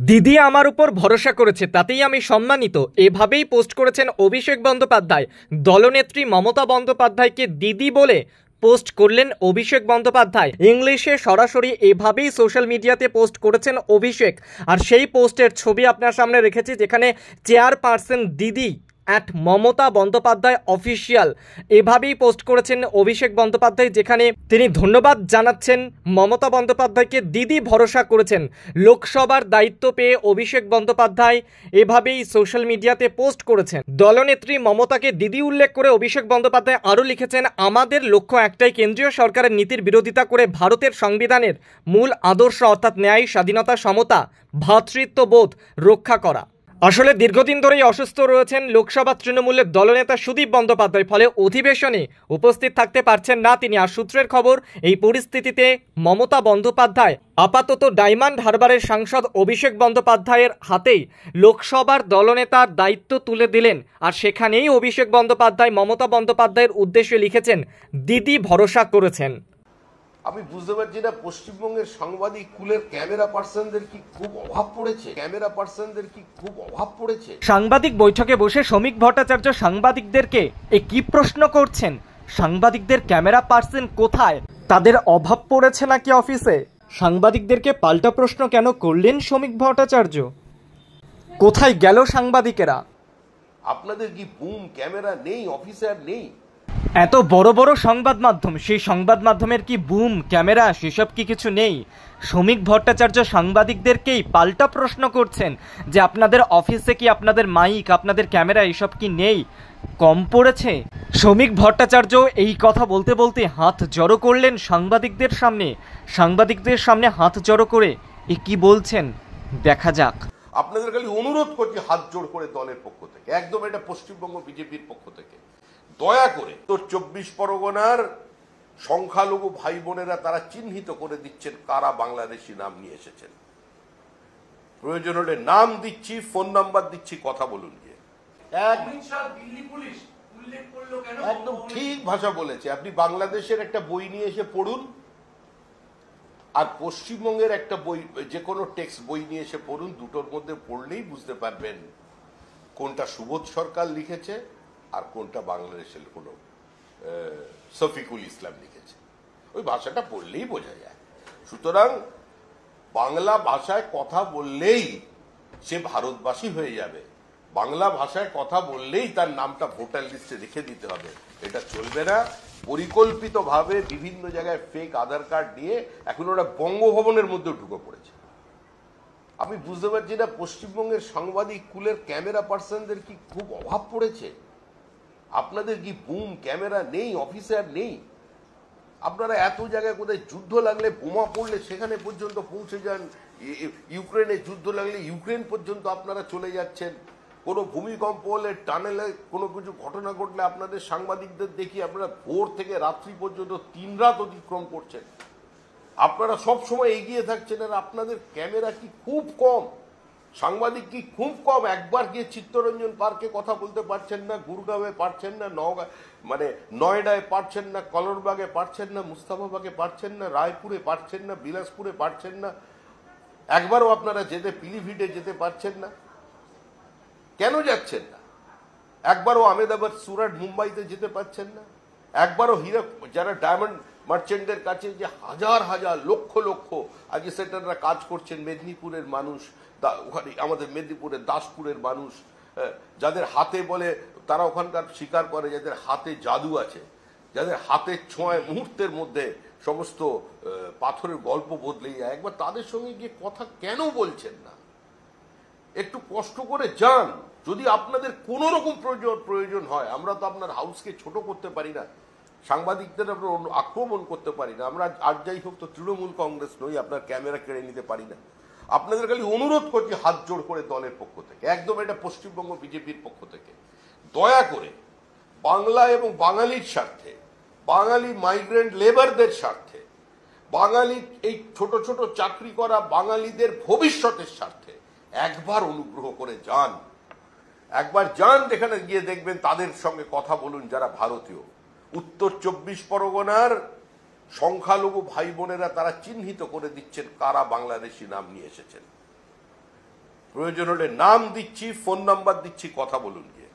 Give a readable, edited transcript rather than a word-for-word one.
দিদি আমার উপর ভরসা করেছে, তাতেই আমি সম্মানিত। এভাবেই পোস্ট করেছেন অভিষেক বন্দ্যোপাধ্যায়। দলনেত্রী মমতা বন্দ্যোপাধ্যায়কে দিদি বলে পোস্ট করলেন অভিষেক বন্দ্যোপাধ্যায়। ইংলিশে সরাসরি এভাবেই সোশ্যাল মিডিয়াতে পোস্ট করেছেন অভিষেক। আর সেই পোস্টের ছবি আপনার সামনে রেখেছি, যেখানে চেয়ারপারসন দিদি @মমতা বন্দ্যোপাধ্যায় অফিসিয়াল এভাবেই পোস্ট করেছেন অভিষেক বন্দ্যোপাধ্যায়, যেখানে তিনি ধন্যবাদ জানাচ্ছেন মমতা বন্দ্যোপাধ্যায়কে। দিদি ভরসা করেছেন। লোকসভার দায়িত্ব পেয়ে অভিষেক বন্দ্যোপাধ্যায় এভাবেই সোশ্যাল মিডিয়াতে পোস্ট করেছেন। দলনেত্রী মমতাকে দিদি উল্লেখ করে অভিষেক বন্দ্যোপাধ্যায় আরও লিখেছেন, আমাদের লক্ষ্য একটাই, কেন্দ্রীয় সরকারের নীতির বিরোধিতা করে ভারতের সংবিধানের মূল আদর্শ অর্থাৎ ন্যায়, স্বাধীনতা, সমতা, ভ্রাতৃত্ববোধ রক্ষা করা। আসলে দীর্ঘদিন ধরেই অসুস্থ রয়েছেন লোকসভা তৃণমূলের দলনেতা সুদীপ বন্দ্যোপাধ্যায়, ফলে অধিবেশনে উপস্থিত থাকতে পারছেন না তিনি। আর সূত্রের খবর, এই পরিস্থিতিতে মমতা বন্দ্যোপাধ্যায় আপাতত ডায়মন্ড হারবারের সাংসদ অভিষেক বন্দ্যোপাধ্যায়ের হাতেই লোকসভার দলনেতার দায়িত্ব তুলে দিলেন। আর সেখানেই অভিষেক বন্দ্যোপাধ্যায় মমতা বন্দ্যোপাধ্যায়ের উদ্দেশ্যে লিখেছেন, দিদি ভরসা করেছেন। আমি বুঝতে পারছি না, পশ্চিমবঙ্গের সাংবাদিক কুলের ক্যামেরা পার্সনদের কি খুব অভাব পড়েছে। সাংবাদিক বৈঠকে বসে শ্রমিক ভট্টাচার্য সাংবাদিকদেরকে কি প্রশ্ন করছেন? সাংবাদিকদের ক্যামেরা পার্সন কোথায়? তাদের অভাব পড়েছে নাকি অফিসে? সাংবাদিকদেরকে পাল্টা প্রশ্ন কেন করলেন শ্রমিক ভট্টাচার্য? কোথায় গেল সাংবাদিকেরা? আপনাদের কি বুম ক্যামেরা নেই, অফিসার নেই? এত বড় বড় সংবাদ মাধ্যম, সেই সংবাদ মাধ্যমের কি বুম ক্যামেরা সেসব কি কিছু নেই? শ্রমিক ভট্টাচার্য সাংবাদিকদেরকেই পাল্টা প্রশ্ন করছেন যে আপনাদের অফিসে কি আপনাদের মাইক, আপনাদের ক্যামেরা এসব কি নেই? কম পড়েছে? শ্রমিক ভট্টাচার্য এই কথা বলতে বলতে হাত জড়ো করলেন সাংবাদিকদের সামনে হাত জড়ো করে কি বলছেন দেখা যাক। আপনাদের খালি অনুরোধ করছি হাত জোড় করে দলের পক্ষ থেকে, একদম এটা পশ্চিমবঙ্গ বিজেপির পক্ষ থেকে, দয়া করে উত্তর 24 পরগনার সংখ্যালঘু ভাই বোনেরা তারা চিহ্নিত করে দিচ্ছেন কারা বাংলাদেশি নাম নিয়ে এসেছেন। প্রয়োজন হলে নাম দিচ্ছি, ফোন নাম্বার দিচ্ছি, কথা বলুন। গিয়ে একদম ঠিক ভাষা বলেছে। আপনি বাংলাদেশের একটা বই নিয়ে এসে পড়ুন, আর পশ্চিমবঙ্গের একটা বই, যে কোনো টেক্সট বই নিয়ে এসে পড়ুন, দুটোর মধ্যে পড়লেই বুঝতে পারবেন কোনটা সুবোধ সরকার লিখেছে আর কোনটা বাংলাদেশের কোনো শফিকুল ইসলাম লিখেছে। ওই ভাষাটা পড়লেই বোঝা যায়। সুতরাং বাংলা ভাষায় কথা বললেই সে ভারতবাসী হয়ে যাবে, বাংলা ভাষায় কথা বললেই তার নামটা ভোটার লিস্টে রেখে দিতে হবে, এটা চলবে না। পরিকল্পিতভাবে বিভিন্ন জায়গায় ফেক আধার কার্ড নিয়ে এখন ওরা বঙ্গভবনের মধ্যে ঢুকে পড়েছে। আমি বুঝতে পারছি না, পশ্চিমবঙ্গের সাংবাদিক কুলের ক্যামেরা পার্সনদের কি খুব অভাব পড়েছে। আপনাদের কি বুম ক্যামেরা নেই, অফিসার নেই? আপনারা এত জায়গায় কোথায় যুদ্ধ লাগলে, বোমা পড়লে সেখানে পর্যন্ত পৌঁছে যান। ইউক্রেনে যুদ্ধ লাগলে ইউক্রেন পর্যন্ত আপনারা চলে যাচ্ছেন। কোনো ভূমিকম্প হলে, টানেলে কোনো কিছু ঘটনা ঘটলে আপনাদের সাংবাদিকদের দেখি আপনারা ভোর থেকে রাত্রি পর্যন্ত 3 রাত অতিক্রম করছেন। আপনারা সব সময় এগিয়ে থাকছেন, আর আপনাদের ক্যামেরা কি খুব কম, সাংবাদিক কি খুব কম। একবার গিয়ে চিত্তরঞ্জন পার্কে কথা বলতে পারছেন না, গুরগাঁওয়ে পারছেন না, নয়ডায় পারছেন না, কলরবাগে পারছেন না, মুস্তাফাবাগে পারছেন না, রায়পুরে পারছেন না, বিলাসপুরে পারছেন না, একবারও আপনারা পিলিভিটে যেতে পারছেন না। কেন যাচ্ছেন না? একবারও আহমেদাবাদ, সুরাট, মুম্বাইতে যেতে পারছেন না। একবারও যারা ডায়মন্ড মার্চেন্টের কাছে যে হাজার হাজার লক্ষ লক্ষ আজকে সেটারা কাজ করছেন, মেদিনীপুরের মানুষ, ওখানে আমাদের মেদিনীপুরের দাসপুরের মানুষ, যাদের হাতে বলে তারা ওখানকার স্বীকার করে, যাদের হাতে জাদু আছে, যাদের হাতের ছোঁয়ায় মুহূর্তের মধ্যে সমস্ত পাথরের গল্প বদলে যায়, একবার তাদের সঙ্গে গিয়ে কথা কেন বলছেন না? একটু কষ্ট করে যান। যদি আপনাদের কোনো রকম প্রয়োজন হয়, আমরা তো আপনার হাউসকে ছোট করতে পারি না, সাংবাদিকদের আমরা আক্রমণ করতে পারি না, আমরা আর যাই হোক তো তৃণমূল কংগ্রেস নই, আপনার ক্যামেরা কেড়ে নিতে পারি না। আপনাদের খালি অনুরোধ করছি হাত জোড় করে দলের পক্ষ থেকে, একদম এটা পশ্চিমবঙ্গ বিজেপির পক্ষ থেকে, দয়া করে বাংলা এবং বাঙালির স্বার্থে, বাঙালি মাইগ্রেন্ট লেবারদের স্বার্থে, বাঙালি এই ছোট ছোট চাকরি করা বাঙালিদের ভবিষ্যতের স্বার্থে একবার অনুগ্রহ করে যান। একবার যান, যেখানে গিয়ে দেখবেন তাদের সঙ্গে কথা বলুন যারা ভারতীয়। উত্তর 24 পরগনার সংখ্যালঘু ভাই বোনেরা তারা চিহ্নিত করে দিচ্ছেন কারা বাংলাদেশি নাম নিয়ে এসেছেন। প্রয়োজন হলে নাম দিচ্ছি, ফোন নাম্বার দিচ্ছি, কথা বলুন গিয়ে।